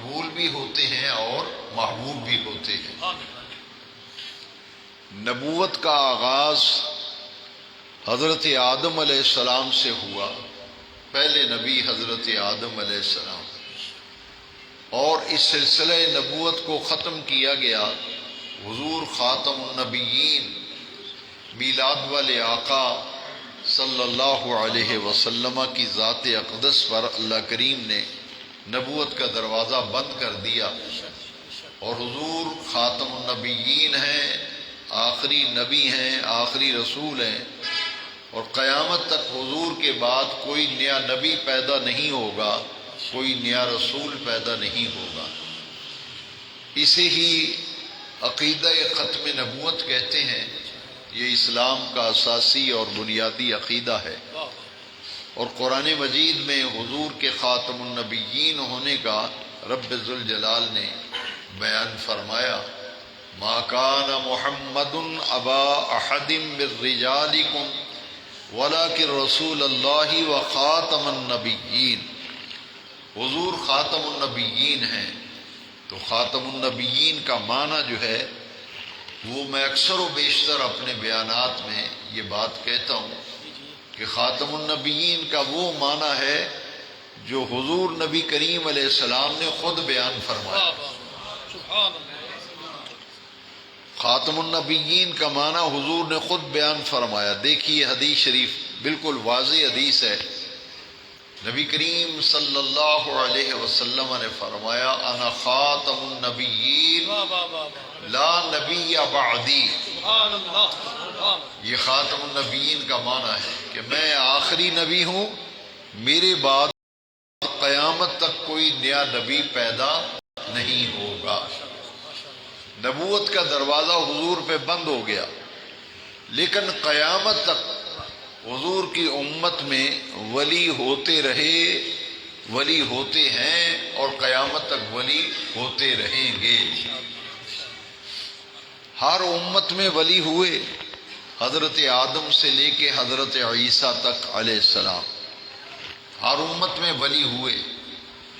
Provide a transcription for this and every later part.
مقبول بھی ہوتے ہیں اور محبوب بھی ہوتے ہیں۔ نبوت کا آغاز حضرت آدم علیہ السلام سے ہوا، پہلے نبی حضرت آدم علیہ السلام، اور اس سلسلہ نبوت کو ختم کیا گیا حضور خاتم النبیین میلاد والے آقا صلی اللہ علیہ وسلم کی ذات اقدس پر اللہ کریم نے نبوت کا دروازہ بند کر دیا، اور حضور خاتم النبیین ہیں، آخری نبی ہیں، آخری رسول ہیں، اور قیامت تک حضور کے بعد کوئی نیا نبی پیدا نہیں ہوگا، کوئی نیا رسول پیدا نہیں ہوگا۔ اسے ہی عقیدہ ختم نبوت کہتے ہیں۔ یہ اسلام کا اساسی اور بنیادی عقیدہ ہے، اور قرآن مجید میں حضور کے خاتم النبیین ہونے کا رب ذوالجلال نے بیان فرمایا، ما کان محمد ابا احد من رجالکم ولکن رسول اللہ و خاتم النبیین۔ حضور خاتم النبیین ہیں، تو خاتم النبیین کا معنی جو ہے وہ میں اکثر و بیشتر اپنے بیانات میں یہ بات کہتا ہوں کہ خاتم النبیین کا وہ معنی ہے جو حضور نبی کریم علیہ السلام نے خود بیان فرمایا۔ خاتم النبیین کا معنی حضور نے خود بیان فرمایا۔ دیکھیے حدیث شریف بالکل واضح حدیث ہے، نبی کریم صلی اللہ علیہ وسلم نے فرمایا، انا خاتم النبیین لا نبی بعدی۔ یہ خاتم النبیین کا معنی ہے کہ میں آخری نبی ہوں، میرے بعد قیامت تک کوئی نیا نبی پیدا نہیں ہوگا۔ نبوت کا دروازہ حضور پہ بند ہو گیا، لیکن قیامت تک حضور کی امت میں ولی ہوتے رہے، ولی ہوتے ہیں، اور قیامت تک ولی ہوتے رہیں گے۔ ہر امت میں ولی ہوئے، حضرت آدم سے لے کے حضرت عیسیٰ تک علیہ السلام، ہر امت میں ولی ہوئے۔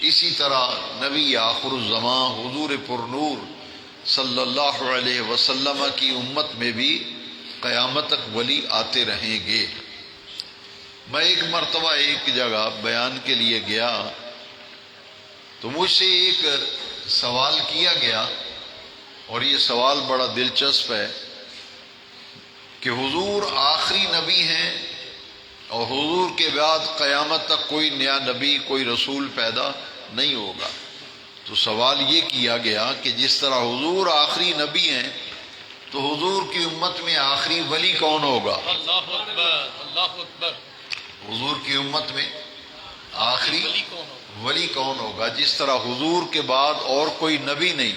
اسی طرح نبی آخر الزمان حضور پرنور صلی اللہ علیہ وسلم کی امت میں بھی قیامت تک ولی آتے رہیں گے۔ میں ایک مرتبہ ایک جگہ بیان کے لیے گیا تو مجھ سے ایک سوال کیا گیا، اور یہ سوال بڑا دلچسپ ہے کہ حضور آخری نبی ہیں اور حضور کے بعد قیامت تک کوئی نیا نبی، کوئی رسول پیدا نہیں ہوگا۔ تو سوال یہ کیا گیا کہ جس طرح حضور آخری نبی ہیں تو حضور کی امت میں آخری ولی کون ہوگا؟ اللہ اکبر، اللہ اکبر۔ حضور کی امت میں آخری ولی کون ہوگا؟ جس طرح حضور کے بعد اور کوئی نبی نہیں،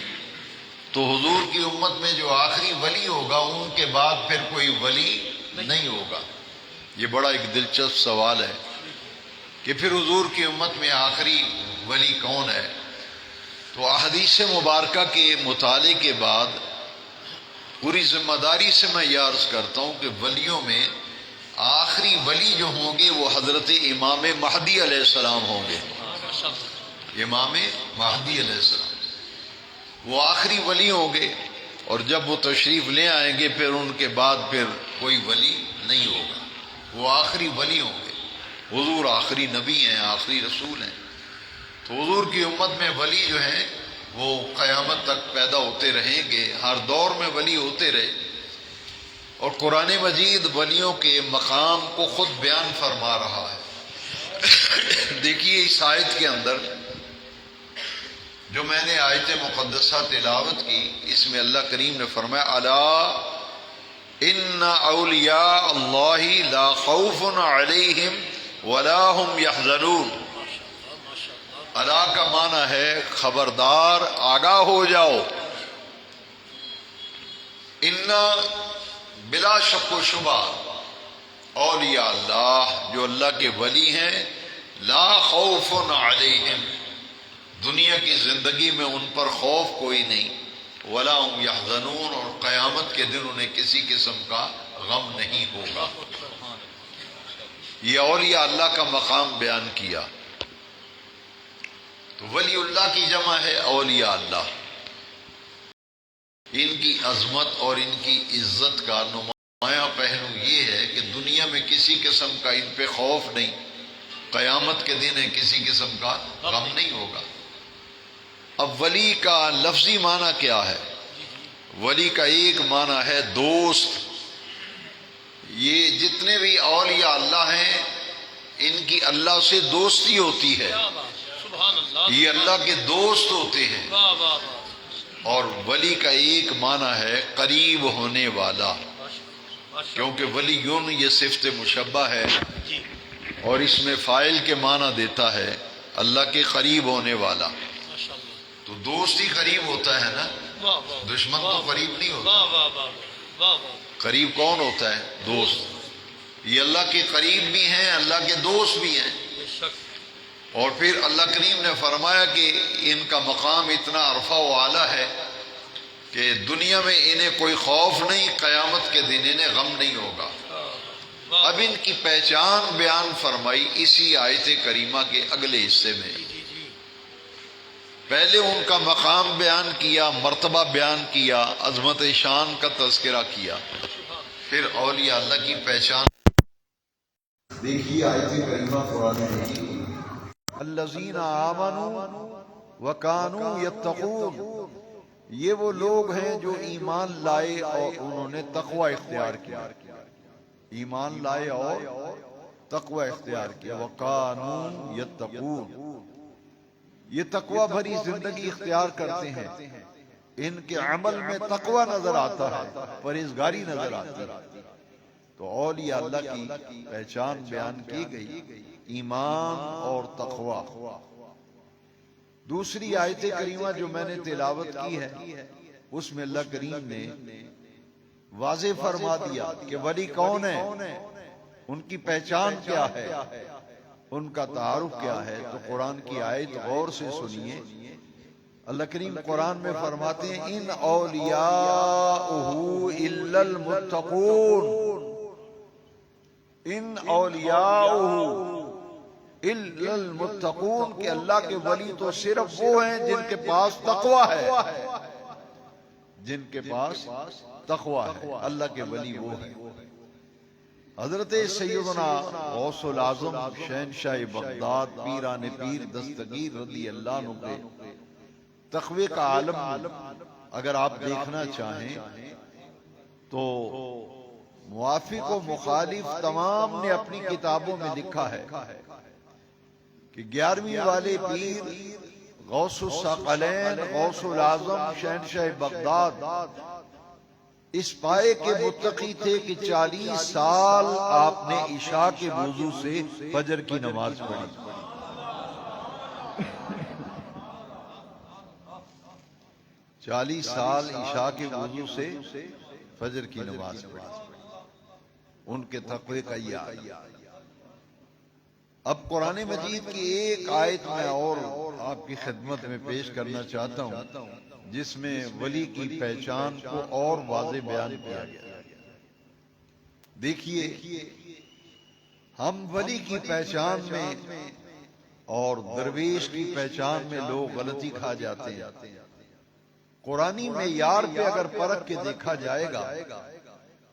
تو حضور کی امت میں جو آخری ولی ہوگا ان کے بعد پھر کوئی ولی نہیں ہوگا۔ یہ بڑا ایک دلچسپ سوال ہے کہ پھر حضور کی امت میں آخری ولی کون ہے؟ تو احادیث مبارکہ کے مطالعے کے بعد پوری ذمہ داری سے میں یہ عرض کرتا ہوں کہ ولیوں میں آخری ولی جو ہوں گے وہ حضرت امام مہدی علیہ السلام ہوں گے۔ امام مہدی علیہ السلام وہ آخری ولی ہوں گے، اور جب وہ تشریف لے آئیں گے پھر ان کے بعد پھر کوئی ولی نہیں ہوگا، وہ آخری ولی ہوں گے۔ حضور آخری نبی ہیں، آخری رسول ہیں، تو حضور کی امت میں ولی جو ہیں وہ قیامت تک پیدا ہوتے رہیں گے، ہر دور میں ولی ہوتے رہے۔ اور قرآن مجید ولیوں کے مقام کو خود بیان فرما رہا ہے۔ دیکھیے اس آیت کے اندر جو میں نے آیت مقدسہ تلاوت کی، اس میں اللہ کریم نے فرمایا، الا ان اولیاء اللہ لا خوف علیہم ولا هم يحزنون۔ الا کا معنی ہے خبردار، آگاہ ہو جاؤ، ان بلا شک و شبہ اولیاء اللہ جو اللہ کے ولی ہیں، لا خوف علیہم دنیا کی زندگی میں ان پر خوف کوئی نہیں، ولا هم يحزنون اور قیامت کے دن انہیں کسی قسم کا غم نہیں ہوگا۔ یہ اولیاء اللہ کا مقام بیان کیا۔ تو ولی اللہ کی جمع ہے اولیاء اللہ. ان کی عظمت اور ان کی عزت کا نمایاں پہلو یہ ہے کہ دنیا میں کسی قسم کا ان پہ خوف نہیں. قیامت کے دن ہے کسی قسم کا غم نہیں ہوگا. اب ولی کا لفظی معنی کیا ہے؟ ولی کا ایک معنی ہے دوست. یہ جتنے بھی اولیاء اللہ ہیں ان کی اللہ سے دوستی ہوتی ہے. سبحان اللہ. یہ اللہ کے دوست ہوتے ہیں. واہ واہ واہ. اور ولی کا ایک معنی ہے قریب ہونے والا، کیونکہ ولیون یہ صفت مشبہ ہے اور اس میں فاعل کے معنی دیتا ہے اللہ کے قریب ہونے والا. تو دوست ہی قریب ہوتا ہے نا، دشمن تو قریب نہیں ہوتا. قریب کون ہوتا ہے؟ دوست. یہ اللہ کے قریب بھی ہیں، اللہ کے دوست بھی ہیں. اور پھر اللہ کریم نے فرمایا کہ ان کا مقام اتنا عرفہ و اعلیٰ ہے کہ دنیا میں انہیں کوئی خوف نہیں، قیامت کے دن انہیں غم نہیں ہوگا. اب ان کی پہچان بیان فرمائی اسی آیت کریمہ کے اگلے حصے میں. پہلے ان کا مقام بیان کیا، مرتبہ بیان کیا، عظمت شان کا تذکرہ کیا، پھر اولیاء اللہ کی پہچان. دیکھیے آیت کریمہ قرآن مجید، الذین آمنوا وکانوا یتقون. یہ وہ لوگ ہیں جو ایمان لائے اور انہوں نے تقوی اختیار کیا. ایمان لائے اور تقوی اختیار کیا. وکانوا یتقون، یہ تقوی بھری زندگی اختیار کرتے ہیں. ان کے عمل میں تقوی نظر آتا ہے، پرہیزگاری نظر آتی ہے. تو اولیاء اللہ کی پہچان بیان کی گئی، ایمان اور تقوی. دوسری آیت کریمہ جو میں نے تلاوت کی ہے اس میں اللہ کریم نے واضح فرما دیا کہ ولی کون ہے، ان کی پہچان کیا ہے، ان کا تعارف کیا ہے. تو قرآن کی آیت غور سے سنیے. اللہ کریم قرآن میں فرماتے ہیں ان اولیاءہ الا المتقون. ان اولیاءہ الا المتقون، کہ اللہ کے ولی تو صرف وہ ہیں جن کے پاس تقوی ہے. جن کے پاس تقوی ہے اللہ کے ولی وہ ہیں. حضرت سیدنا غوث العظم شہنشاہ بغداد پیران پیر دستگیر رضی اللہ عنہ کے تقوی کا عالم اگر آپ دیکھنا چاہیں تو موافق و مخالف تمام نے اپنی کتابوں میں لکھا ہے کہ 11ویں والے پیر غوث الثقلین غوث العظم شہنشاہ بغداد اس پائے کے متقی تھے کہ 40 سال آپ نے عشاء کے وضو سے فجر کی نماز پڑھی. 40 سال عشاء کے وضو سے فجر کی نماز پڑھی. ان کے تقوی کا یہ. اب قرآن مجید کی ایک آیت میں اور آپ کی خدمت میں پیش کرنا چاہتا ہوں جس میں ولی کی پہچان کو اور واضح بیان کیا گیا. دیکھیے ہم ولی کی پہچان میں اور درویش کی پہچان میں لوگ غلطی کھا جاتے ہیں. قرآنی معیار پہ اگر پرکھ کے دیکھا جائے گا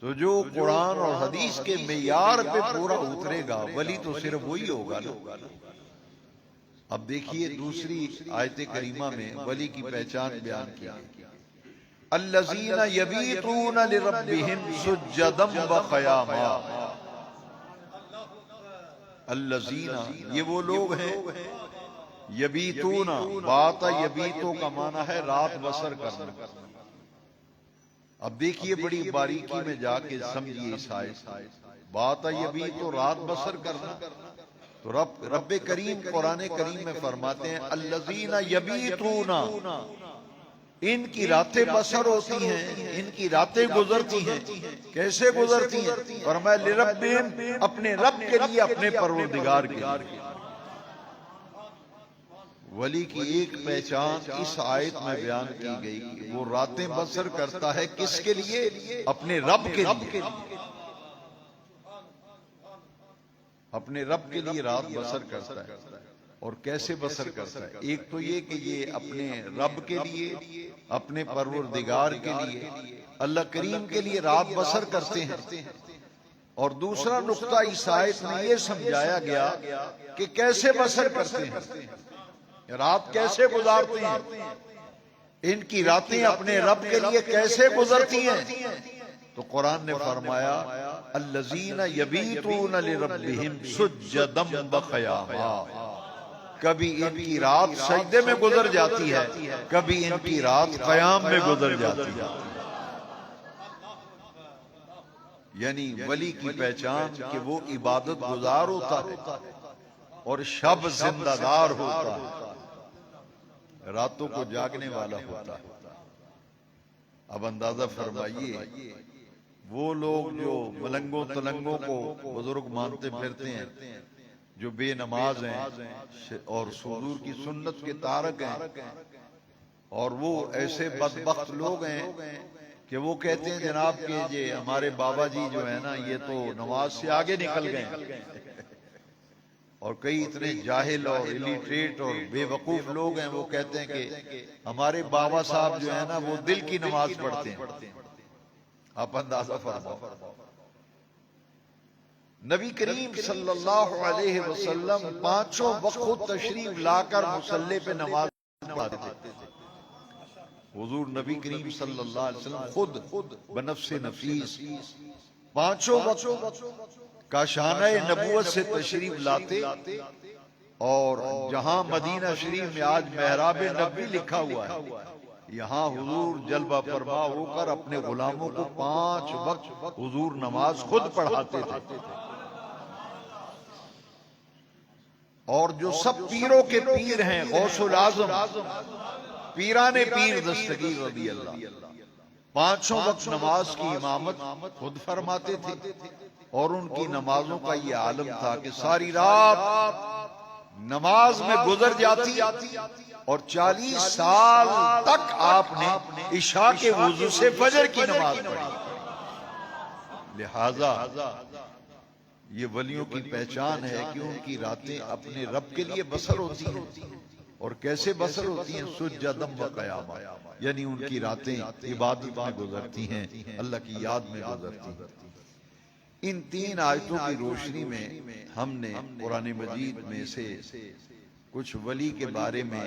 تو جو قرآن اور حدیث کے معیار پہ پورا اترے گا ولی تو صرف وہی ہوگا نا. اب دیکھیے دوسری آیت کریمہ میں ولی کی پہچان بیان کی. الذین یبیتون لربہم سجدا وقیاما. الذین یہ وہ لوگ ہیں یبیتون، بات یبیتو کا معنی ہے رات بسر کرنا. اب دیکھیے بڑی باریکی میں جا کے سمجھیے اس آیت. بات یبیتو رات بسر کرنا. تو رب کریم قرآن کریم میں فرماتے ہیں الذین یبیتون، ان کی راتیں بسر ہوتی ہیں، ان کی راتیں گزرتی ہیں. کیسے گزرتی ہیں؟ فرمایا لربہم، اپنے رب کے لیے، اپنے پروردگار کے لیے. ولی کی ایک پہچان اس آیت میں بیان کی گئی کہ وہ راتیں بسر کرتا ہے کس کے لیے؟ اپنے رب کے لیے. اپنے رب کے لیے رات بسر کرتا ہے. اور کیسے بسر کرتا ہے؟ ایک تو یہ کہ یہ اپنے رب کے لیے، اپنے پروردگار کے لیے، اللہ کریم کے لیے رات بسر کرتے ہیں۔ اور دوسرا نقطہ اس آیت میں یہ سمجھایا گیا کہ کیسے بسر کرتے ہیں، رات کیسے گزارتے ہیں، ان کی راتیں اپنے رب کے لیے کیسے گزرتی ہیں۔ تو قرآن نے فرمایا الذین یبیتون لربہم سجدا وقیاما، کبھی ان کی رات سجدے میں گزر جاتی ہے، کبھی ان کی رات قیام میں گزر جاتی ہے۔ یعنی ولی کی پہچان کہ وہ عبادت گزار ہوتا ہے اور شب زندہ دار ہوتا ہے، راتوں کو جاگنے والا ہوتا ہے۔ اب اندازہ فرمائیے وہ لوگ جو ملنگوں تلنگوں کو بزرگ مانتے پھرتے ہیں، جو بے نماز ہیں اور حضور کی سنت کے تارک ہیں، اور وہ ایسے بدبخت لوگ ہیں کہ وہ کہتے ہیں جناب کہ یہ ہمارے بابا جی جو ہے نا یہ تو نماز سے آگے نکل گئے، اور کئی اتنے جاہل اور الٹریٹ اور بے وقوف لوگ ہیں وہ کہتے ہیں کہ ہمارے بابا صاحب جو ہے نا وہ دل کی نماز پڑھتے ہیں۔ آپ اندازہ فرماؤ، نبی کریم صلی اللہ علیہ وسلم پانچوں وقت خود تشریف لا کر مصلی پہ نماز پڑھاتے تھے۔ حضور نبی کریم صلی اللہ علیہ وسلم خود بنفس نفیس پانچوں وقت کاشانہ نبوت سے تشریف لاتے، اور جہاں مدینہ شریف میں آج محراب نبی لکھا ہوا ہے، یہاں حضور جلوہ فرما ہو کر اپنے غلاموں کو 5 وقت حضور نماز خود پڑھاتے تھے۔ اور جو سب پیروں کے پیر ہیں، غوث العظم پیران پیر دستگیر رضی اللہ، 5 وقت نماز کی امامت خود فرماتے تھے، اور ان کی نمازوں کا یہ عالم تھا کہ ساری رات نماز میں گزر جاتی، اور 40 سال تک آپ نے عشاء کے وضو سے فجر کی نماز پڑھی۔ لہذا یہ ولیوں کی پہچان ہے کہ ان کی راتیں اپنے رب کے لیے بسر ہوتی ہیں، اور کیسے بسر ہوتی ہیں؟ سجدا وقیاما، یعنی ان کی راتیں عبادت میں گزرتی ہیں، اللہ کی یاد میں گزرتی ہیں۔ ان 3 آیتوں کی روشنی میں ہم نے قرآن مجید میں سے کچھ ولی کے بارے میں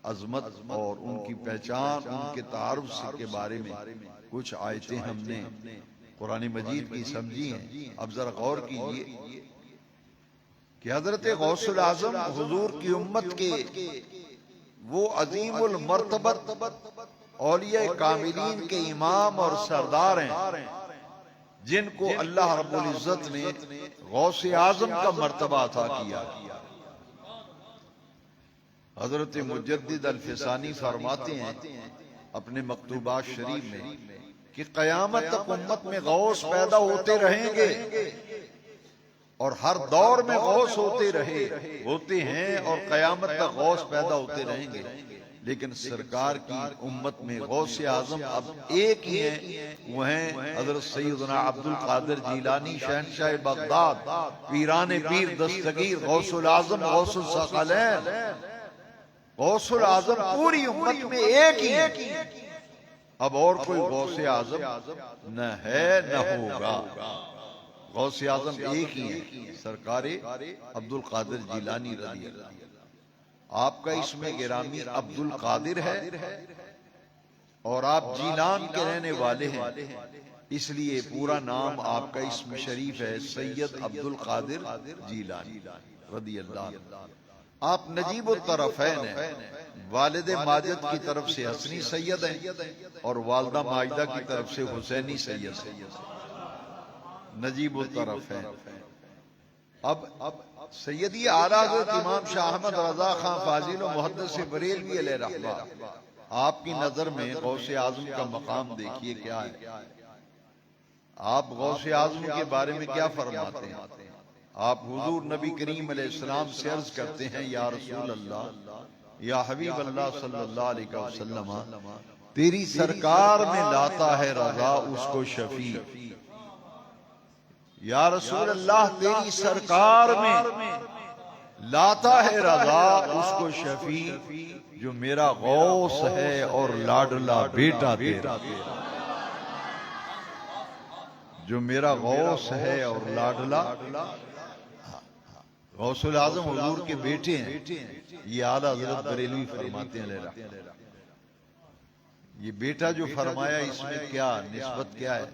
عظمت اور ان کی پہچان، ان کے تعارف کے بارے میں کچھ آیتیں ہم نے قرآن مجید کی سمجھی ہیں۔ اب ذرا غور کیجئے کہ حضرت غوث العظم حضور کی امت کے وہ عظیم المرتبت اولیاء کاملین کے امام اور سردار ہیں، جن کو اللہ رب العزت نے غوث اعظم کا مرتبہ عطا کیا۔ حضرت مجدد الفسانی فرماتے ہیں اپنے مکتوبات شریف میں کہ قیامت تک امت میں غوث پیدا ہوتے رہیں گے، اور ہر دور میں غوث ہوتے ہیں، اور قیامت تک غوث پیدا ہوتے رہیں گے، لیکن سرکار کی امت میں غوث اعظم اب ایک ہی ہیں، وہ ہیں حضرت سیدنا عبد القادر جیلانی شہنشاہ بغداد، پیران پیر دستگیر، غوث العظم، غوث الثقلین۔ غوث العظم پوری امت میں ایک ہی ہے، اب اور کوئی غوث اعظم نہ ہے نہ ہوگا۔ غوث اعظم ایک ہی ہیں، سرکار عبد القادر جیلانی رضی اللہ۔ آپ کا اسم گرامی عبد القادر ہے، اور آپ جیلان کے رہنے والے ہیں، اس لیے پورا نام آپ کا اسم شریف ہے سید عبد القادر جیلانی رضی اللہ۔ آپ نجیب الطرفین ہیں، والد ماجد کی طرف سے حسنی سید ہیں، اور والدہ ماجدہ کی طرف سے حسینی سید ہیں، نجیب الطرفین۔ اب سیدی اعلیٰ حضرت امام شاہ احمد رضا خان فاضل و محدث بریلوی علیہ رحمہ، آپ کی نظر میں غوث اعظم کا مقام دیکھیے کیا ہے۔ آپ غوث اعظم کے بارے میں کیا فرماتے ہیں؟ آپ حضور نبی کریم علیہ السلام سے عرض کرتے ہیں یا رسول اللہ، یا حبیب اللہ صلی اللہ علیہ وسلم، تیری سرکار میں لاتا ہے رضا اس کو شفیع۔ یا رسول اللہ، تیری سرکار میں لاتا ہے رضا اس کو شفیع جو میرا غوث ہے اور لاڈلا بیٹا تیرا، جو میرا غوث ہے اور لاڈلا۔ غوث العظم حضور کے بیٹے ہیں، یہ اعلیٰ حضرت بریلوی فرماتے ہیں یہ بیٹا جو فرمایا اس میں کیا نسبت کیا ہے؟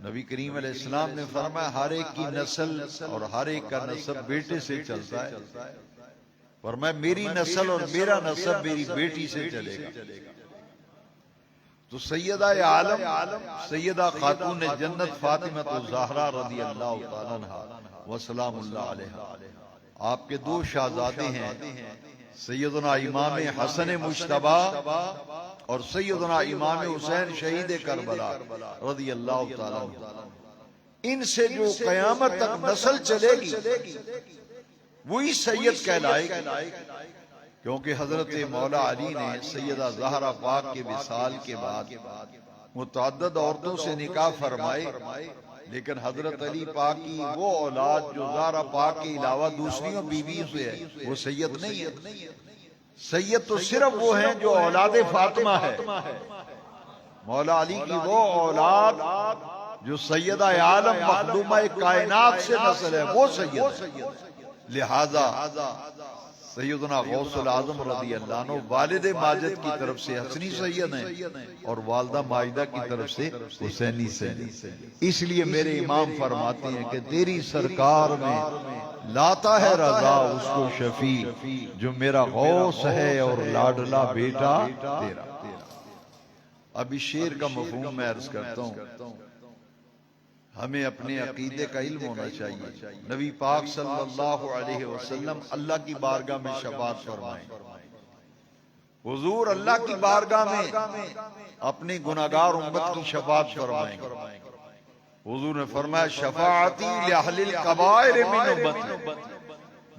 نبی کریم علیہ السلام نے فرمایا ہر ایک کی نسل اور ہر ایک کا نسب بیٹے سے چلتا ہے، فرمایا میری نسل اور میرا نسب میری بیٹی سے چلے گا۔ تو سیدہ عالم سیدہ خاتون جنت فاطمہ الزہرا رضی اللہ تعالیٰ عنہا وسلام اللہ علیہ، آپ کے دو شہزادے ہیں، سیدنا امام حسن مجتبی اور سیدنا امام حسین شہید کربلا رضی اللہ تعالیٰ عنہ۔ ان سے جو قیامت تک نسل چلے گی وہی سید کہلائے گی، کیونکہ حضرت مولا علی نے سیدہ زہرا پاک کے وصال کے بعد متعدد عورتوں سے نکاح فرمائے، لیکن حضرت علی پاک کی وہ اولاد جو زہرا پاک کے علاوہ دوسریوں بیویوں سے ہے وہ سید نہیں ہے۔ سید تو صرف وہ ہیں جو اولاد فاطمہ ہے، مولا علی کی وہ اولاد جو سیدہ عالم مخدومہ کائنات سے نسل ہے وہ سید ہے۔ لہذا سیدنا غوث العظم رضی اللہ عنہ والد ماجد کی طرف سے حسنی سید ہیں اور والدہ ماجدہ کی طرف سے حسینی سید ہیں۔ اس لیے میرے امام فرماتے ہیں کہ تیری سرکار میں لاتا ہے رضا اس کو شفیع جو میرا غوث ہے اور لاڈلا بیٹا تیرا۔ اب اس شعر کا مفہوم میں عرض کرتا ہوں، ہمیں اپنے عقیدے کا علم ہونا چاہیے۔ نبی پاک صلی اللہ علیہ وسلم اللہ کی بارگاہ میں شفاعت فرمائیں، حضور اللہ کی بارگاہ میں اپنی گناہگار امت کی شفاعت فرمائیں۔ حضور نے فرمایا شفاعتی لأہل الکبائر من امتی،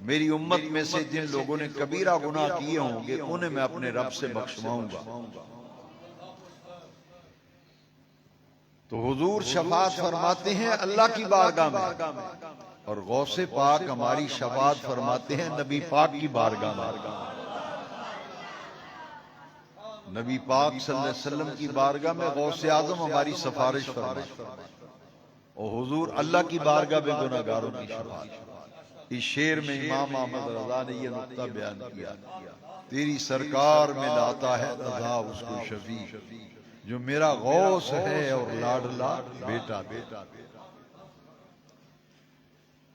میری امت میں سے جن لوگوں نے کبیرہ گناہ کیے ہوں گے انہیں میں اپنے رب سے بخشواؤں گا۔ تو حضور شفاعت فرماتے ہیں اللہ کی بارگاہ میں، اور غوث پاک ہماری شفاعت فرماتے ہیں نبی پاک کی بارگاہ میں۔ نبی پاک صلی اللہ علیہ وسلم کی بارگاہ میں غوث اعظم ہماری سفارش فرماتے ہیں، اور حضور اللہ کی بارگاہ میں گناہگاروں کی شفاعت۔ اس شعر میں امام احمد رضا نے یہ نقطہ بیان کیا، تیری سرکار میں لاتا ہے رضا اس کو شفیع جو میرا غوث ہے اور لاڈلا بیٹا بیٹا۔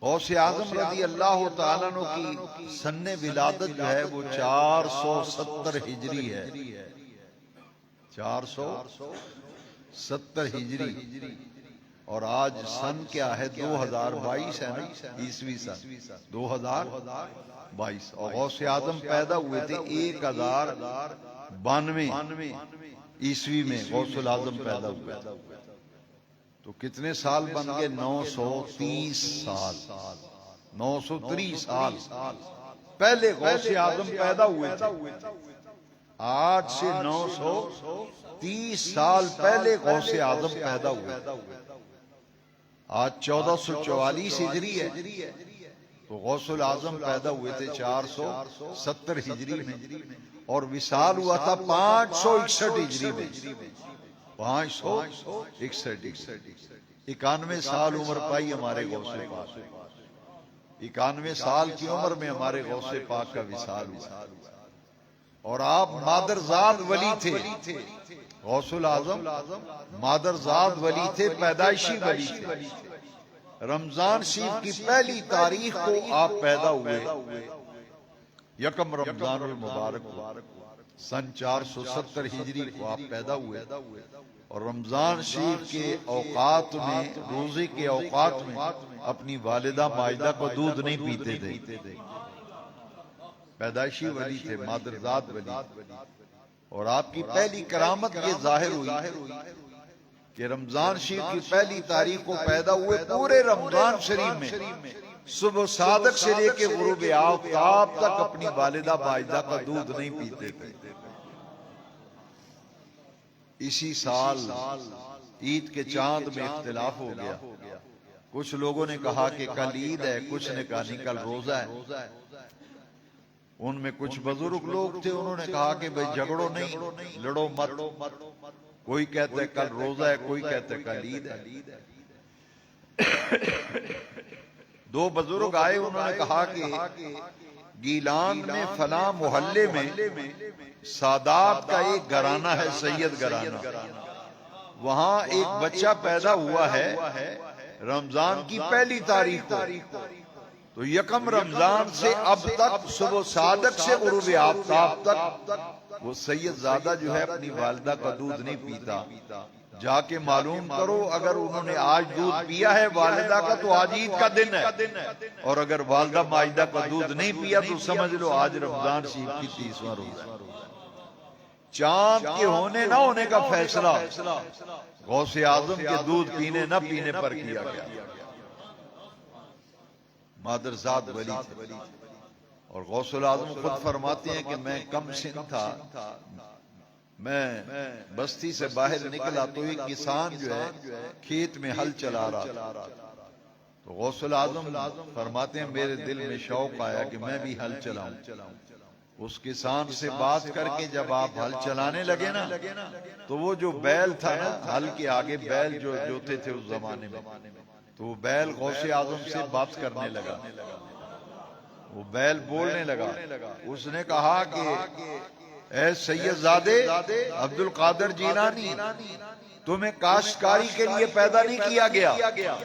غوث اعظم رضی اللہ تعالیٰ عنہ کی سن ولادت جو ہے وہ 470 ہجری ہے، 470 ہجری، اور آج سن کیا ہے 2022 ہے نا، عیسوی سن 2022، اور غوث اعظم پیدا ہوئے تھے 1092 عیسوی میں غوث العظم پیدا ہوئے، تو کتنے سال بن گئے؟ 930 سال، 930 سال پہلے غوث اعظم پیدا ہوئے تھے۔ آج سے 930 سال پہلے غوث اعظم پیدا ہوئے، آج 1444 ہجری ہے، تو غوث العظم پیدا ہوئے تھے 470 ہجری میں، اور وصال ہوا تھا 561 ہجری میں، 561، 91 سال عمر پائی ہمارے غوث پاک، 91 سال کی عمر میں ہمارے غوث پاک کا وصال ہوا، اور آپ مادرزاد ولی تھے، غوث العظم مادرزاد ولی تھے، پیدائشی ولی تھے۔ رمضان شریف کی پہلی تاریخ کو آپ پیدا ہوئے، یکم رمضان المبارک سن 470 ہجری کو آپ پیدا ہوئے، اور رمضان شریف کے اوقات میں، روزے کے اوقات میں اپنی والدہ ماجدہ کو دودھ نہیں پیتے تھے، پیدائشی ولی تھے، مادرزاد ولی، اور آپ کی پہلی کرامت یہ ظاہر ہوئی کہ رمضان شریف کی پہلی تاریخ کو پیدا ہوئے، پورے رمضان شریف میں صبح صادق سے لے کے غروب آفتاب تک اپنی والدہ ماجدہ کا دودھ نہیں پیتے تھے۔ اسی سال عید کے چاند میں اختلاف ہو گیا، کچھ لوگوں نے کہا کہ کل عید ہے، کچھ نے کہا نہیں کل روزہ ہے۔ ان میں کچھ بزرگ لوگ تھے، انہوں نے کہا کہ بھئی جھگڑو نہیں، لڑو مت، کوئی کہتا ہے کل روزہ ہے، کوئی کہتا ہے کل عید ہے۔ دو بزرگ آئے، انہوں نے کہا کہ گیلان میں فلاں محلے میں سادات کا ایک گھرانہ ہے، سید گھرانہ، وہاں ایک بچہ پیدا ہوا ہے رمضان کی پہلی تاریخ کو، تو یکم رمضان سے اب تک صبح صادق سے غروب آفتاب تک وہ سید زادہ جو ہے اپنی والدہ کا دودھ نہیں پیتا، جا کے معلوم کرو، اگر انہوں نے آج دودھ پیا ہے والدہ کا تو آج عید کا دن ہے، اور اگر والدہ ماجدہ کا دودھ نہیں پیا تو سمجھ لو آج رمضان شریف کی 30واں روزہ ہے۔ چاند کے ہونے نہ ہونے کا فیصلہ غوث اعظم کے دودھ پینے نہ پینے پر کیا گیا۔ مادرزاد ولی تھے، اور غوث اعظم خود فرماتے ہیں کہ میں کم سن تھا، میں بستی سے باہر نکلا تو ایک کسان جو ہے کھیت میں ہل چلا رہا تھا، تو غوث اعظم فرماتے ہیں میرے دل میں شوق آیا کہ میں بھی ہل چلاؤں۔ اس کسان سے بات کر کے جب آپ ہل چلانے لگے نا تو وہ جو بیل تھا نا، ہل کے آگے بیل جو جوتے تھے اس زمانے میں، تو وہ بیل غوث اعظم سے بات کرنے لگا، وہ بیل بولنے لگا۔ اس نے کہا کہ اے سید زادے عبد القادر جیلانی، تمہیں کاشتکاری کے لیے پیدا نہیں کیا گیا،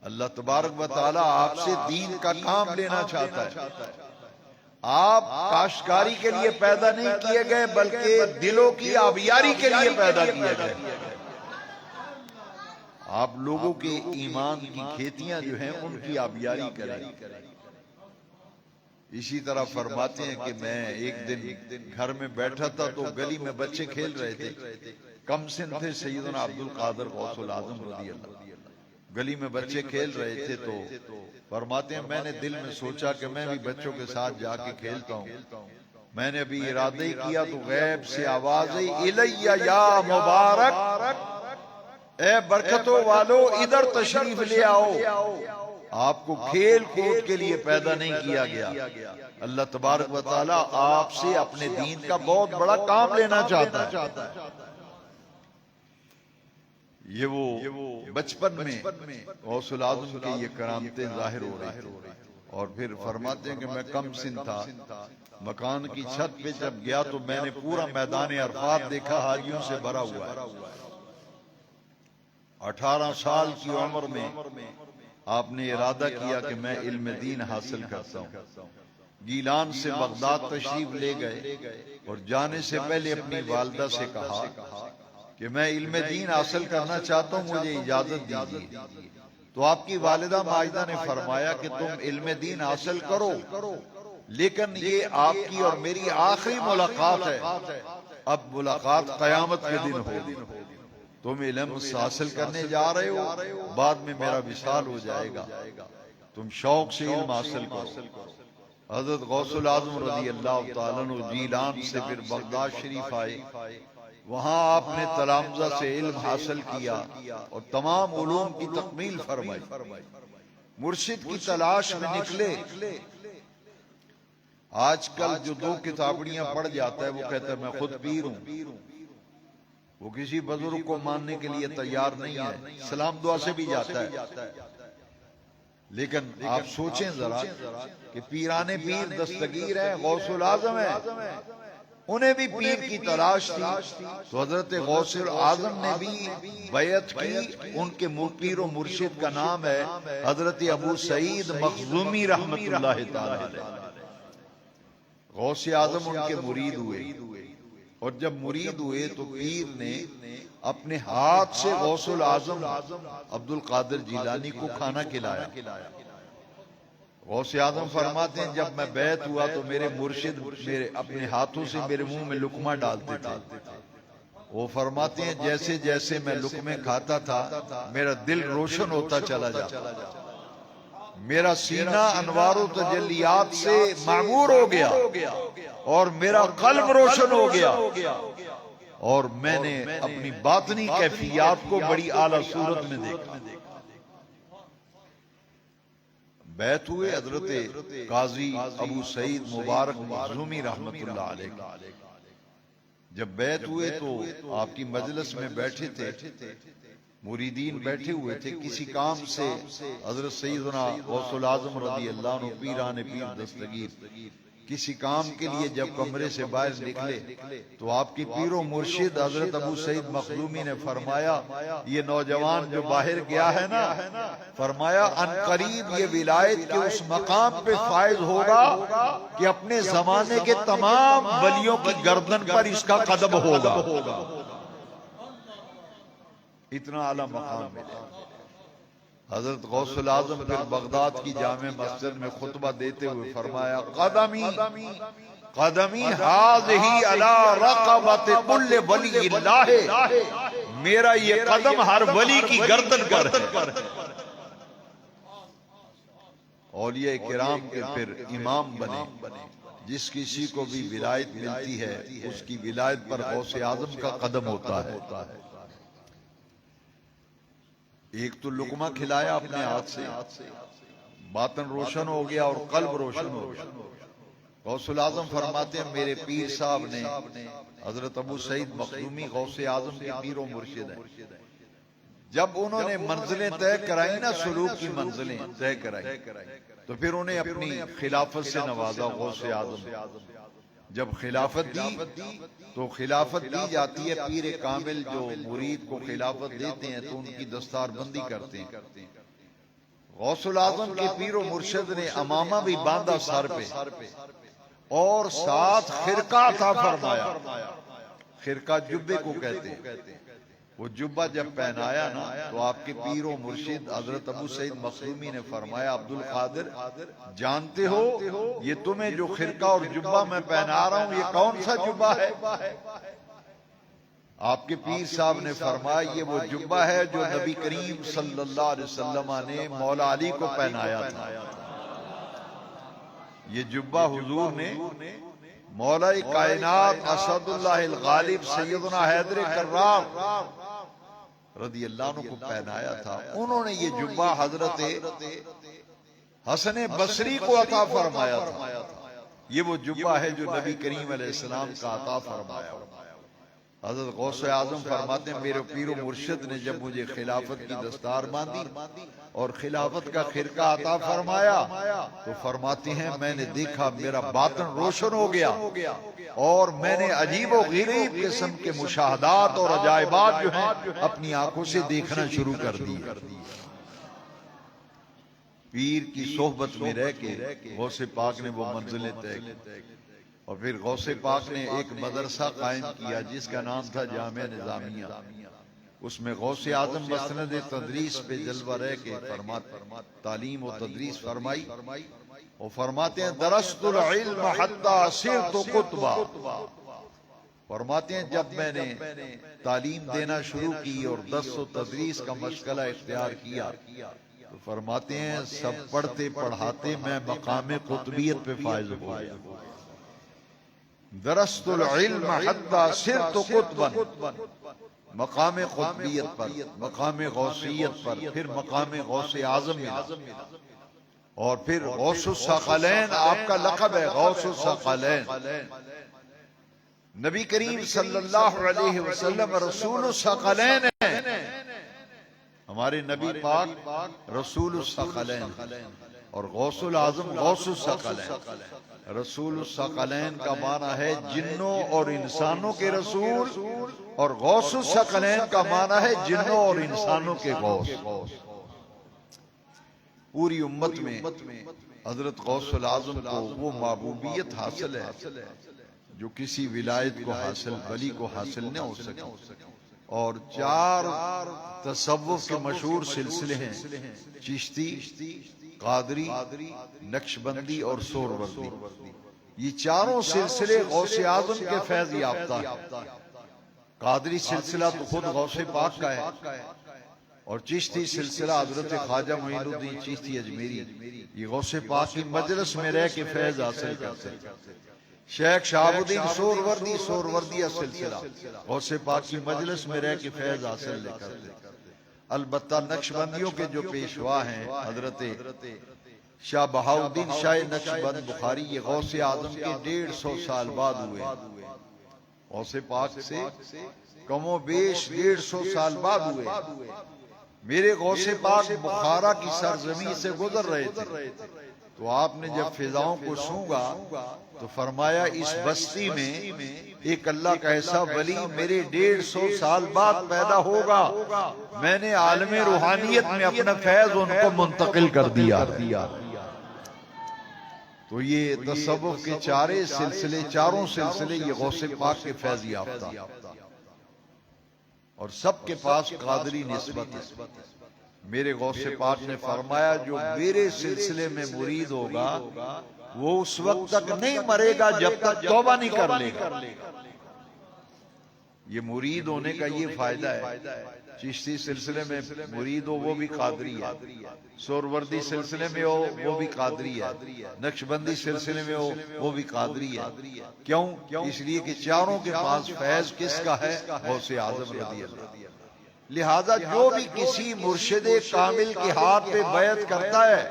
اللہ تبارک و تعالی آپ سے دین کا کام لینا چاہتا ہے۔ آپ کاشتکاری کے لیے پیدا نہیں کیے گئے بلکہ دلوں کی آبیاری کے لیے پیدا کیے گئے۔ آپ لوگوں کے ایمان کی کھیتیاں جو ہیں ان کی آبیاری کریں۔ اسی طرح فرماتے ہیں کہ میں ایک دن گھر میں بیٹھا تھا تو گلی میں بچے کھیل رہے تھے، کم سن تھے سیدنا عبد القادر غوث الاعظم رضی اللہ، گلی میں بچے کھیل رہے تھے، تو فرماتے ہیں میں نے دل میں سوچا کہ میں بھی بچوں کے ساتھ جا کے کھیلتا ہوں۔ میں نے ابھی ارادہ ہی کیا تو غیب سے آواز آئی، الیہ یا مبارک، اے برکتوں والو ادھر تشریف لے آؤ، آپ کو کھیل کود کے لیے پیدا نہیں کیا گیا، اللہ تبارک و تعالی آپ سے اپنے دین کا بہت بڑا کام لینا چاہتا ہے۔ یہ وہ بچپن میں غوث الاعظم کے یہ کرامتیں ظاہر ہو رہی تھی۔ اور پھر فرماتے ہیں کہ میں کم سن تھا، مکان کی چھت پہ جب گیا تو میں نے پورا میدان عرفات دیکھا حاجیوں سے بھرا ہوا ہے۔ 18 سال کی عمر میں آپ نے ارادہ کیا کہ میں علم دین حاصل کرتا ہوں۔ گیلان سے بغداد تشریف لے گئے اور جانے سے پہلے اپنی والدہ سے کہا کہ میں علم دین حاصل کرنا چاہتا ہوں، مجھے اجازت دیجیے۔ تو آپ کی والدہ ماجدہ نے فرمایا کہ تم علم دین حاصل کرو، لیکن یہ آپ کی اور میری آخری ملاقات ہے، اب ملاقات قیامت کے دن ہوگی، تم علم حاصل کرنے جا رہے ہو، بعد میں میرا وصال ہو جائے گا، تم شوق سے علم حاصل کرو۔ حضرت غوث الاعظم رضی اللہ تعالیٰ عنہ جیلان سے پھر بغداد شریف آئے، وہاں آپ نے تلامذہ سے علم حاصل کیا اور تمام علوم کی تکمیل فرمائی، مرشد کی تلاش میں نکلے۔ آج کل جو 2 کتابڑیاں پڑھ جاتا ہے وہ کہتا ہے میں خود پیر ہوں، وہ کسی بزرگ کو ماننے کے لیے تیار نہیں ہے، سلام دعا سے بھی جاتا ہے۔ لیکن آپ سوچیں ذرا کہ پیران پیر دستگیر ہے، غوث الاعظم ہے، انہیں بھی پیر کی تلاش تھی، تو حضرت غوث الاعظم نے بھی بیعت کی۔ ان کے پیر و مرشد کا نام ہے حضرت ابو سعید مخزومی رحمت اللہ تعالی علیہ۔ غوث اعظم ان کے مرید ہوئے، اور جب مرید ہوئے تو پیر نے اپنے ہاتھ سے غوث الاعظم عبد القادر جیلانی کو کھانا کھلایا۔ غوث اعظم فرماتے ہیں جب میں بیعت ہوا تو میرے مرشد میرے اپنے ہاتھوں سے میرے منہ میں لقمہ ڈالتے تھے، وہ فرماتے ہیں جیسے جیسے میں لقمے کھاتا تھا میرا دل روشن ہوتا چلا جاتا، میرا سینہ انوار و تجلیات سے معمور ہو گیا اور میرا قلب روشن ہو گیا، اور میں نے اپنی باطنی کیفیات کو بڑی اعلیٰ صورت میں دیکھا۔ بیعت ہوئے حضرت قاضی ابو سعید مبارک مخزومی رحمت اللہ علیہ. جب بیعت ہوئے تو آپ کی مجلس میں بیٹھے تھے، مریدین بیٹھے ہوئے تھے. کسی کام سے حضرت سیدنا غوث الاعظم رضی اللہ عنہ پیران پیر دستگیر کسی کام کے لیے جب کمرے سے باہر نکلے تو آپ کی پیر و مرشد حضرت ابو سعید مخزومی نے فرمایا یہ نوجوان جو باہر گیا ہے نا، فرمایا ان قریب یہ ولایت کے اس مقام پہ فائز ہوگا کہ اپنے زمانے کے تمام ولیوں کی گردن پر اس کا قدم ہوگا. اتنا اعلیٰ مقام ملے. حضرت غوث الاعظم پھر بغداد کی جامع مسجد میں خطبہ دیتے ہوئے فرمایا قدمی قدمی ہذہی علی رقبۃ کل ولی اللہ، میرا یہ قدم ہر ولی کی گردن پر ہے. اولیاء کرام کے پھر امام بنے. جس کسی کو بھی ولایت ملتی ہے اس کی ولایت پر غوث اعظم کا قدم ہوتا ہے. ایک تو لقمہ کھلایا اپنے ہاتھ سے، باطن روشن ہو گیا اور قلب روشن ہو گیا. غوث الاعظم فرماتے ہیں میرے پیر صاحب نے، حضرت ابو سعید مخزومی غوث اعظم کے پیر و مرشد ہیں، جب انہوں نے منزلیں طے کرائی نا، سلوک کی منزلیں طے کرائی، تو پھر انہیں اپنی خلافت سے نوازا. غوث اعظم جب خلافت دی تو خلافت دی جاتی ہے، پیر کامل جو مرید کو خلافت دیتے ہیں تو ان کی دستار بندی کرتے ہیں. غوث الاعظم کے پیر و مرشد نے امامہ بھی باندھا سر پہ اور ساتھ خرقہ عطا فرمایا. خرقہ جبے کو کہتے ہیں. وہ جبہ جب پہنایا نا تو آپ کے پیر و مرشد حضرت ابو سعید مخزومی نے فرمایا عبد القادر جانتے ہو یہ تمہیں جو خرقہ اور جبہ میں پہنا رہا ہوں یہ کون سا جبہ ہے؟ آپ کے پیر صاحب نے فرمایا یہ وہ جبہ ہے جو نبی کریم صلی اللہ علیہ وسلم نے مولا علی کو پہنایا تھا. یہ جبہ حضور نے مولا کائنات اسد اللہ الغالب سیدنا حیدر کرار رضی اللہ عنہ کو پہنایا تھا. انہوں نے یہ جبہ حضرت حسن بصری کو عطا فرمایا تھا. یہ وہ جبہ ہے جو نبی کریم علیہ السلام کا عطا فرمایا. حضرت غوث اعظم فرماتے ہیں میرے پیر و مرشد نے جب مجھے خلافت کی دستار باندھی اور خلافت کا خرقہ عطا فرمایا تو فرماتے ہیں میں نے دیکھا میرا باطن روشن ہو گیا اور میں نے عجیب و غریب قسم کے مشاہدات اور عجائبات جو ہیں اپنی آنکھوں سے دیکھنا شروع کر دی. پیر کی صحبت میں رہ کے غوث پاک نے وہ منزلیں طے کی اور پھر غوث پاک نے ایک مدرسہ قائم کیا جس کا نام تھا جامع نظامیہ. اس میں غوث اعظم مسند تدریس پہ جلوہ رہ کے تعلیم و تدریس فرمائی اور فرماتے ہیں درست العلم حتی صرت قطبا. فرماتے ہیں جب میں نے تعلیم دینا شروع کی اور درس و تدریس کا مشغلہ اختیار کیا تو فرماتے ہیں سب پڑھتے پڑھاتے میں مقام قطبیت پہ فائز ہو گیا. درست العلم حتی صرت قطبا، مقام قطبیت پر، مقام غوثیت پر، پھر مقام غوث اعظم ملا اور پھر غوث الثقلین آپ کا لقب ہے. غوث الثقلین نبی کریم صلی اللہ علیہ وسلم رسول الثقلین ہیں. ہمارے نبی پاک رسول الثقلین اور غوث الاعظم غوث الثقلین. رسول الثقلین کا معنی ہے جنوں اور انسانوں کے رسول اور غوث الثقلین کا معنی ہے جنوں اور انسانوں کے غوث. پوری امت میں حضرت غوث الاعظم کو وہ محبوبیت حاصل ہے جو کسی ولایت کو حاصل ولی کو حاصل نہ ہو سکے. اور 4 تصوف کے مشہور سلسلے ہیں چشتی، قادری، نقشبندی اور سہروردی. یہ چاروں سلسلے غوث اعظم کے فیض یافتہ ہیں. قادری سلسلہ تو خود غوث پاک کا ہے اور چشتی سلسلہ حضرت خواجہ معین الدین چشتی اجمیری یہ غوث پاک کی مجلس میں رہ کے فیض حاصل کرتے ہیں. شیخ شہاب الدین سہروردیہ سلسلہ غوث پاک کی مجلس میں رہ کے فیض حاصل کرتے. البتہ نقشبندیوں کے جو پیشوا ہیں حضرت شاہ بہاؤدین شاہ نقشبند بخاری یہ غوث اعظم کے 150 سال بعد ہوئے، غوث پاک سے کم و بیش 150 سال بعد ہوئے۔ میرے غوث پاک بخارا کی سرزمین سے گزر رہے تھے، تو آپ نے جب فضاؤں کو سونگا تو فرمایا اس بستی میں ایک اللہ کا ایسا ولی میرے 150 سال بعد پیدا ہوگا، میں نے عالم روحانیت میں اپنا فیض ان کو منتقل کر دیا۔ تو یہ تصوف کے چاروں سلسلے یہ غوث پاک کے فیض یافتہ، اور سب کے پاس قادری نسبت ہے۔ میرے غوث پاک نے فرمایا جو میرے سلسلے میں مرید ہوگا وہ اس وقت تک نہیں مرے گا جب تک توبہ نہیں کر لے گا۔ یہ مرید ہونے کا یہ فائدہ ہے۔ چشتی سلسلے میں مرید ہو وہ بھی قادری ہے، سوروردی سلسلے میں ہو وہ بھی قادری ہے، نقشبندی سلسلے میں ہو وہ بھی قادری ہے۔ کیوں؟ اس لیے کہ چاروں کے پاس فیض کس کا ہے؟ غوث اعظم رضی اللہ۔ لہذا جو بھی کسی مرشد کامل کے ہاتھ پہ بیعت کرتا ہے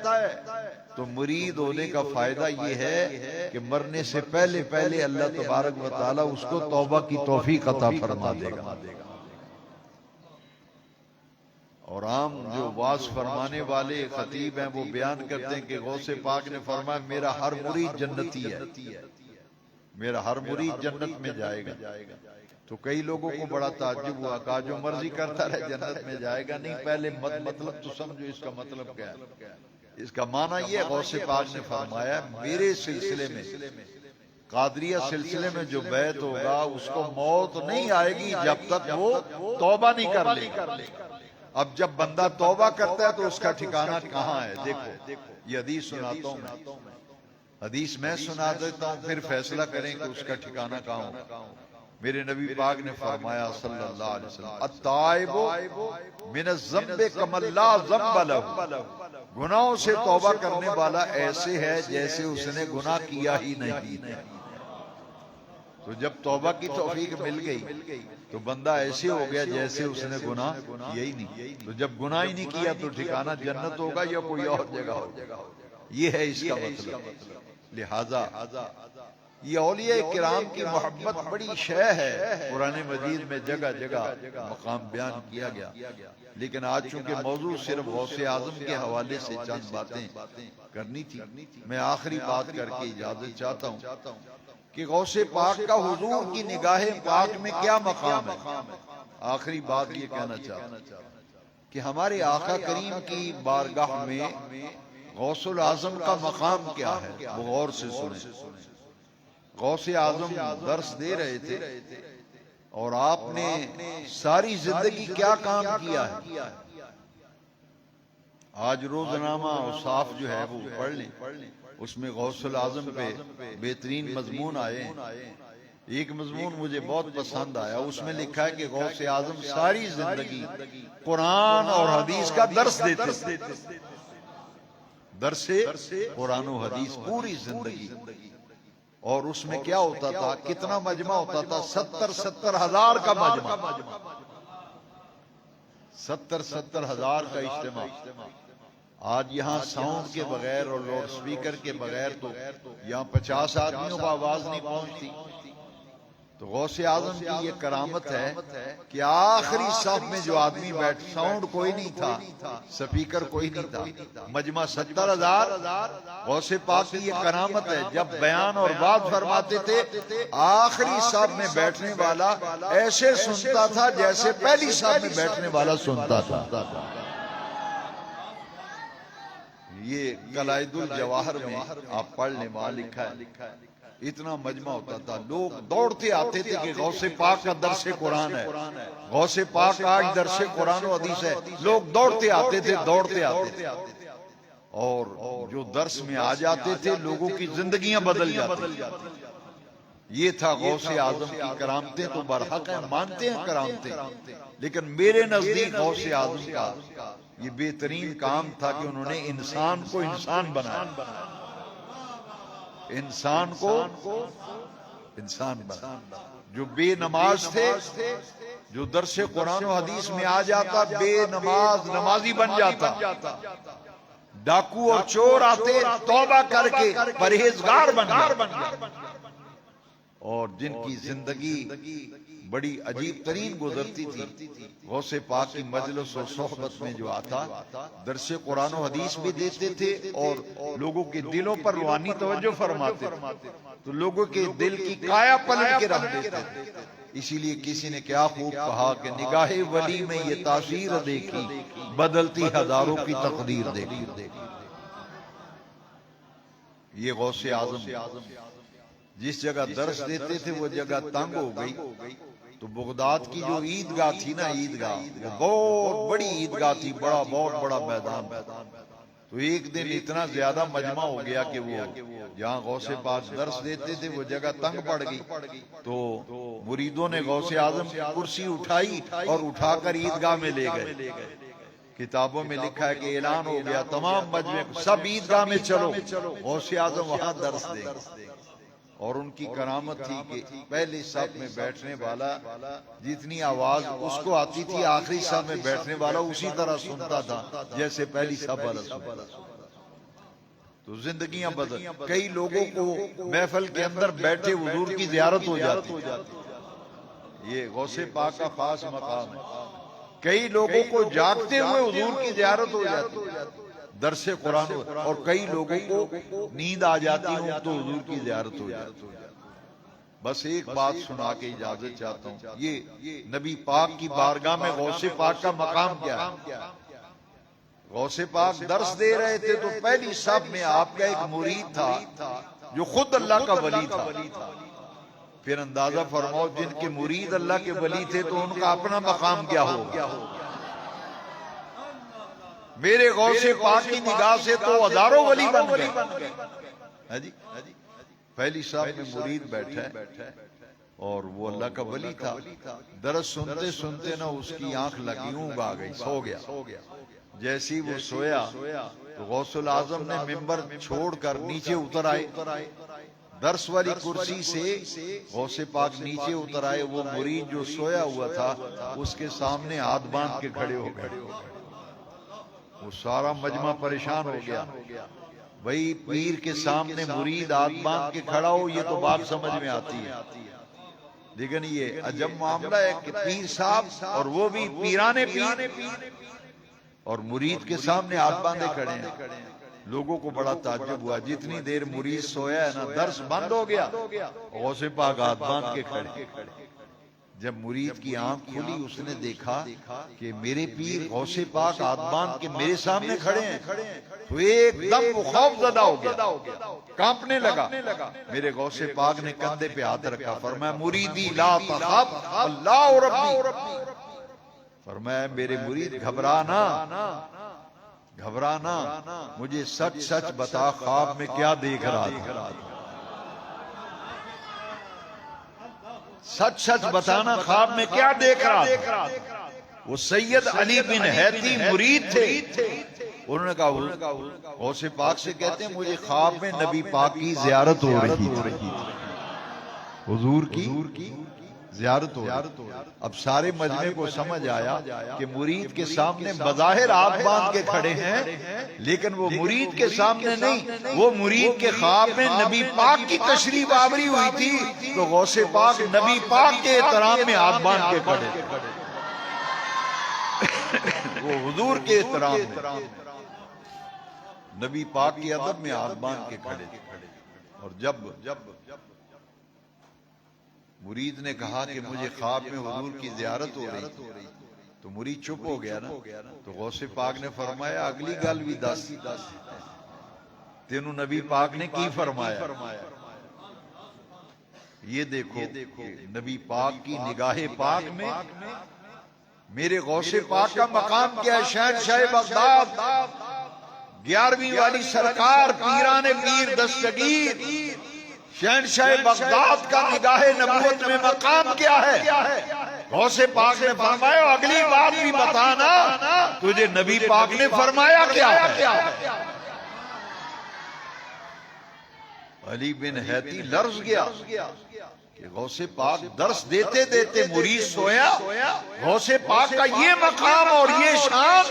تو مرید ہونے کا فائدہ یہ ہے کہ مرنے سے پہلے پہلے اللہ تبارک و تعالی اس کو توبہ کی توفیق عطا فرما دے گا۔ اور عام جو واعظ فرمانے والے خطیب ہیں وہ بیان کرتے ہیں کہ غوث پاک نے فرمایا میرا ہر مرید جنتی ہے، میرا ہر مرید جنت میں جائے گا۔ تو کئی لوگوں کو بڑا تعجب ہوا، کہا جو مرضی کرتا رہے جنت میں جائے گا نہیں، پہلے مطلب تو سمجھو اس کا مطلب کیا ہے۔ اس کا معنی یہ غوث پاک نے فرمایا میرے سلسلے میں، قادریہ سلسلے میں جو بیعت ہوگا اس کو موت نہیں آئے گی جب تک وہ توبہ نہیں کر لے گا۔ اب جب بندہ توبہ کرتا ہے تو اس کا ٹھکانہ کہاں ہے؟ دیکھو یہ حدیث سناتا ہوں میں، حدیث میں سنا دیتا ہوں، پھر فیصلہ کریں کہ اس کا ٹھکانہ کہاں ہو۔ میرے نبی پاک نے فرمایا صلی اللہ علیہ وسلم التائب من الذنب کمن لا ذنب لہ، گناہوں سے توبہ کرنے والا ایسے ہے جیسے اس نے گناہ کیا ہی نہیں۔ تو جب توبہ کی توفیق مل گئی تو بندہ ایسے ہو گیا جیسے اس نے گناہ کیا ہی نہیں۔ تو جب گناہ ہی نہیں کیا تو ٹھکانہ جنت ہوگا یا کوئی اور جگہ ہوگا، یہ ہے اس کا مطلب۔ لہذا یہ اولیاء کرام کی محبت بڑی شے ہے، قرآن مجید میں جگہ جگہ مقام بیان کیا گیا، لیکن آج چونکہ موضوع صرف غوث اعظم کے حوالے سے چند باتیں کرنی تھی، میں آخری بات کر کے اجازت چاہتا ہوں کہ غوث پاک کا حضور کی نگاہ پاک میں کیا مقام ہے۔ آخری بات یہ کہنا چاہتا ہوں کہ ہمارے آقا کریم کی بارگاہ میں غوث الاعظم کا مقام کیا ہے، وہ غور سے سنیں۔ غوث اعظم درس دے رہے تھے اور آپ نے ساری زندگی کیا کام کیا ہے۔ آج روزنامہ اوصاف جو ہے وہ پڑھ لیں، اس میں غوث الاعظم پہ بہترین مضمون آئے ہیں۔ ایک مضمون مجھے بہت پسند آیا، اس میں لکھا ہے کہ غوث اعظم ساری زندگی قرآن اور حدیث کا درس دیتے، درس قرآن و حدیث پوری زندگی۔ اور اس میں کیا ہوتا تھا، کتنا مجمع ہوتا تھا؟ 70 ہزار کا مجمع، 70 ہزار کا اجتماع۔ آج یہاں ساؤنڈ کے بغیر اور لاؤڈ سپیکر کے بغیر تو یہاں 50 آدمیوں کو آواز نہیں پہنچتی۔ تو غوث اعظم کی یہ کرامت ہے کہ آخری صف میں جو آدمی بیٹھ، ساؤنڈ کوئی نہیں تھا، سپیکر کوئی نہیں تھا، مجمع 70 ہزار۔ غوث پاک کی یہ کرامت ہے، جب بیان اور بات فرماتے تھے آخری صف میں بیٹھنے والا ایسے سنتا تھا جیسے پہلی صف میں بیٹھنے والا سنتا تھا۔ یہ قلائد الجواہر میں آپ پڑھ لیں، وہاں لکھا ہے اتنا مجمع ہوتا تھا، لوگ دوڑتے آتے تھے کہ غوث پاک کا درس قرآن ہے، غوث پاک کا آج درس قرآن و حدیث ہے، لوگ دوڑتے آتے تھے، دوڑتے آتے تھے، اور جو درس میں آ جاتے تھے لوگوں کی زندگیاں بدل جاتی۔ یہ تھا غوث اعظم کی کرامتیں، تو برحق ہیں، مانتے ہیں کرامتیں، لیکن میرے نزدیک غوث اعظم کا یہ بہترین کام تھا کہ انہوں نے انسان کو انسان بنایا، انسان کو انسان بنا۔ جو بے نماز تھے، جو درس قرآن و حدیث میں آ جاتا بے نماز نمازی بن جاتا، ڈاکو اور چور آتے توبہ کر کے پرہیزگار بن گئے، اور جن کی زندگی بڑی عجیب ترین گزرتی تھی، غوث پاک کی مجلس و صحبت میں جو آتا درس قرآن و حدیث بھی دیتے تھے اور لوگوں کے دلوں پر روحانی توجہ فرماتے تھے، تو لوگوں کے دل کی کایا پلٹ کے رکھ دیتے تھے۔ اسی لیے کسی نے کیا خوب کہا کہ نگاہ ولی میں یہ تاثیر دیکھی، بدلتی ہزاروں کی تقدیر دیکھی۔ یہ غوث اعظم جس جگہ درس دیتے تھے وہ جگہ تنگ ہو گئی، تو بغداد کی جو عیدگاہ تھی نا، عیدگاہ وہ بہت بڑی عیدگاہ تھی، بہت بڑا میدان، تو ایک دن اتنا زیادہ مجمع ہو گیا کہ وہ جہاں غوث پاک درس دیتے تھے وہ جگہ تنگ پڑ گئی، تو مریدوں نے غوث اعظم کی کرسی اٹھائی اور اٹھا کر عیدگاہ میں لے گئے۔ کتابوں میں لکھا ہے کہ اعلان ہو گیا تمام مجمع سب عیدگاہ میں چلو، غوث اعظم وہاں درس دے گا۔ اور ان کی کرامت تھی کہ پہلے صف میں بیٹھنے والا جتنی آواز اس کو آتی تھی، آخری صف میں بیٹھنے والا اسی طرح سنتا تھا جیسے پہلی صف والا سنتا۔ تو زندگیاں بدل، کئی لوگوں کو محفل کے اندر بیٹھے حضور کی زیارت ہو جاتی، یہ غوث پاک کا خاص مقام ہے۔ کئی لوگوں کو جاگتے ہوئے حضور کی زیارت ہو جاتی درس قرآن، اور کئی لوگوں کو نیند آ جاتی ہوں تو حضور کی زیارت ہو جاتی۔ بس ایک بات سنا کے اجازت چاہتا ہوں، یہ نبی پاک کی بارگاہ میں غوث پاک کا مقام کیا ہے؟ غوث پاک درس دے رہے تھے تو پہلی صف میں آپ کا ایک مرید تھا جو خود اللہ کا ولی تھا۔ پھر اندازہ فرماؤ جن کے مرید اللہ کے ولی تھے تو ان کا اپنا مقام کیا ہوگا۔ میرے غوث پاک کی نگاہ سے تو ہزاروں ولی بن گئے۔ پہلی صاحب میں مرید بیٹھا ہے اور وہ اللہ کا ولی تھا، درس سنتے سنتے نہ اس کی آنکھ لگی، اونگ آ گئی، سو گیا۔ جیسی وہ سویا تو غوث الاعظم نے ممبر چھوڑ کر نیچے اتر آئے، درس والی کرسی سے غوث پاک نیچے اتر آئے۔ وہ مرید جو سویا ہوا تھا اس کے سامنے ہاتھ باندھ کے کھڑے ہو گئے۔ وہ سارا مجمع پریشان ہو گیا، بھئی پیر کے سامنے مرید ہاتھ باندھ کے کھڑا ہو، یہ تو بات سمجھ میں آتی ہے، لیکن یہ عجب معاملہ ہے کہ پیر صاحب اور وہ بھی پیرانے پیر اور مرید کے سامنے ہاتھ باندھے کھڑے ہیں۔ لوگوں کو بڑا تعجب ہوا، جتنی دیر مرید سویا ہے نا درس بند ہو گیا، غوث پاک ہاتھ باندھ کے کھڑے۔ جب مرید کی آنکھ کھلی اس نے دیکھا کہ میرے پیر غوث پاک ہاتھ باندھ کے میرے سامنے کھڑے ہیں، تو ایک دم وہ خوف زدہ ہو گیا، کانپنے لگا۔ میرے غوث پاک نے کندھے پہ ہاتھ رکھا، فرمایا مریدی لا تخف اللہ ربی، فرمایا میرے مرید گھبرانا، مجھے سچ سچ بتا خواب میں کیا دیکھ رہا تھا، سچ سچ بتانا خواب میں کیا دیکھ رہا تھا۔ وہ سید علی بن حیتی مرید تھے، انہوں نے کہا غوث پاک سے کہتے ہیں مجھے خواب میں نبی پاک کی زیارت ہو رہی تھی، حضور کی زیارت ہو رہی تھی۔ اب سارے مجمع کو سمجھ آیا کہ مرید کے سامنے بظاہر ہاتھ باندھ کے کھڑے ہیں، لیکن وہ مرید کے سامنے نہیں، وہ مرید کے خواب میں نبی پاک کی تشریف آوری ہوئی تھی، تو غوث پاک نبی پاک کے احترام میں ہاتھ باندھ کے کھڑے، وہ حضور کے احترام میں، نبی پاک کی ادب میں ہاتھ باندھ کے کھڑے۔ اور جب مرید نے کہا کہ مجھے خواب میں حضور کی زیارت ہو رہی تھی، تو مرید چپ ہو گیا نا، تو غوث پاک نے فرمایا اگلی گل بھی دس، تینوں نبی پاک نے کی فرمایا؟ یہ دیکھو نبی پاک کی نگاہ پاک میں میرے غوث پاک کا مقام کیا ہے؟ شہنشاہ بغداد 11ویں والی سرکار پیران پیر دستگیر شہنشاہ بغداد کا نگاہ نبوت میں مقام کیا ہے؟ غوث پاک نے فرمایا اگلی بات بھی بتانا تجھے نبی پاک نے فرمایا کیا ہے؟ علی بن حیتی لرز گیا کہ کہ غوث پاک درس دیتے دیتے مرید سویا. غوث پاک کا یہ مقام اور یہ شان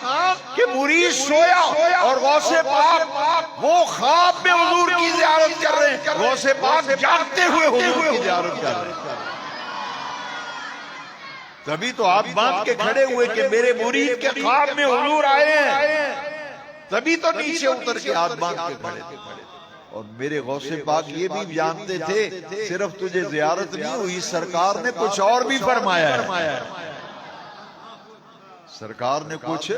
کہ مرید سویا اور غوث پاک وہ خواب میں حضور کی زیارت کر رہے ہیں. غوث پاک جاگتے ہوئے حضور کی زیارت کر رہے ہیں. تبھی تو آپ باندھ کے کھڑے ہوئے کہ میرے مرید کے خواب میں حضور آئے ہیں. تبھی تو نیچے اتر کے ہاتھ باندھ کے کھڑے تھے. اور میرے غوث پاک یہ بھی جانتے تھے صرف تجھے زیارت نہیں ہوئی، سرکار نے کچھ اور بھی فرمایا ہے. سرکار نے کچھ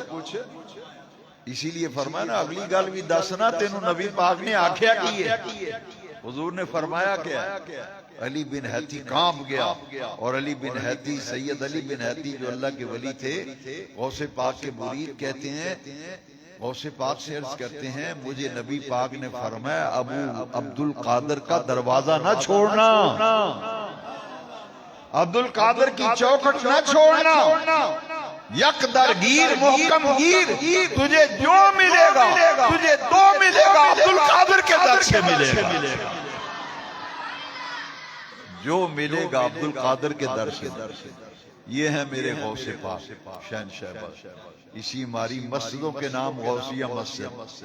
اسی لیے فرمایا نا اگلی گل بھی دسنا تینوں نبی پاک نے آکھیا کی ہے. حضور نے فرمایا کیا؟ علی بن حیتی کانپ گیا. اور علی بن حیتی، سید علی بن حیتی جو اللہ کے ولی تھے، غوث پاک کے مرید کہتے ہیں، غوث پاک سے عرض کرتے ہیں مجھے نبی پاک نے فرمایا ابو عبد القادر کا دروازہ نہ چھوڑنا، عبد القادر کی چوکھٹ نہ چھوڑنا. یک در گیر محکم گیر، تجھے جو ملے گا تجھے دو ملے گا، عبد القادر کے در سے ملے گا. جو ملے گا عبد القادر کے در سے. یہ ہے میرے غوث پاک شہنشاہ بخش. اسی ہماری مسجدوں کے نام غوثیہ مسجد،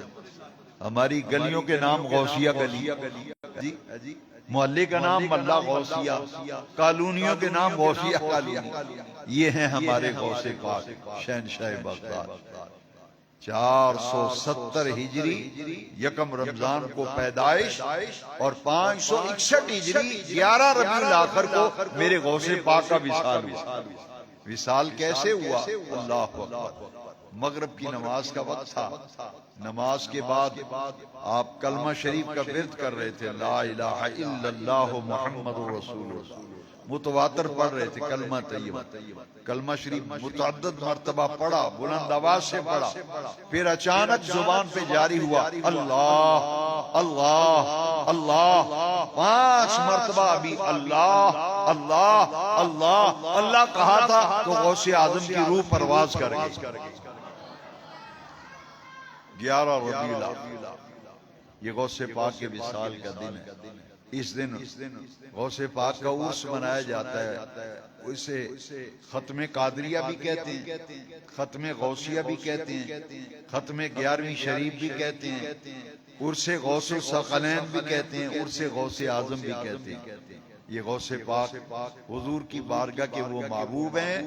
ہماری گلیوں کے نام غوثیہ گلی، محلے کا نام ملا غوثیہ، کالونیوں کے نام غوثیہ کالونی. یہ ہیں ہمارے غوث پاک شہنشاہ بغداد. 470 ہجری یکم رمضان کو پیدائش اور 561 ہجری 11 ربیع الاخر کو میرے غوث پاک کا وصال ہوا. وصال کیسے ہوا؟ اللہ اکبر. مغرب کی نماز کا وقت تھا. نماز کے بعد آپ کلمہ شریف کا ورد کر رہے تھے، لا الہ الا اللہ محمد رسول اللہ. متواتر پڑھ رہے تھے کلمہ طیبہ. کلمہ شریف متعدد مرتبہ پڑھا، بلند آواز سے پڑھا. پھر اچانک زبان پہ جاری ہوا اللہ اللہ اللہ. 5 مرتبہ ابھی اللہ اللہ اللہ اللہ کہا تھا تو غوث اعظم کی روح پرواز کر گئی. 11 ربیع الاخر یہ غوث پاک کے وصال کا دن ہے. اس دن غوث پاک کا عرس منایا جاتا ہے. اسے ختم قادریہ بھی کہتے ہیں، ختم غوثیہ بھی کہتے ہیں، ختم 11ویں شریف بھی کہتے ہیں، عرس غوث الثقلین بھی کہتے ہیں، عرس غوث اعظم بھی کہتے ہیں. یہ غوث پاک حضور کی بارگاہ کے وہ محبوب ہیں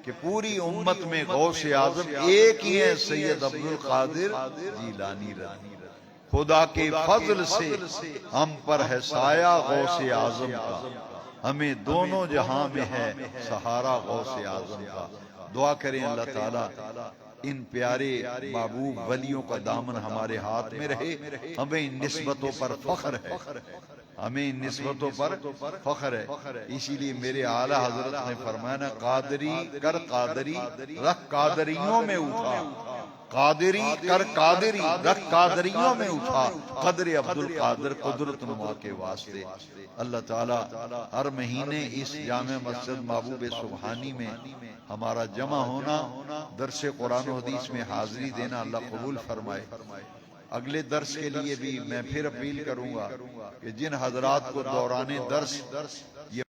کہ پوری امت میں غوث اعظم ایک ہی ہے، سید عبد القادر جیلانی رضی. خدا کے فضل سے ہم پر ہے سایہ غوث اعظم کا، ہمیں دونوں جہاں میں ہے سہارا غوث اعظم کا. دعا کریں اللہ تعالیٰ ان پیارے محبوب ولیوں کا دامن ہمارے ہاتھ میں رہے. ہمیں ان نسبتوں پر فخر ہے، ہمیں ان نسبتوں پر فخر ہے. اسی لیے میرے اعلیٰ حضرت نے فرمایا قادری کر قادری رکھ قادریوں میں اٹھا، قادری کر قادری رکھ قادریوں میں اٹھا، قدر عبد القادر قدرت نما کے واسطے. اللہ تعالیٰ ہر مہینے اس جامع مسجد محبوب سبحانی میں ہمارا جمع ہونا، درس قرآن و حدیث میں حاضری دینا اللہ قبول فرمائے. اگلے درس کے لیے بھی میں پھر اپیل کروں گا کہ جن حضرات کو دوران درس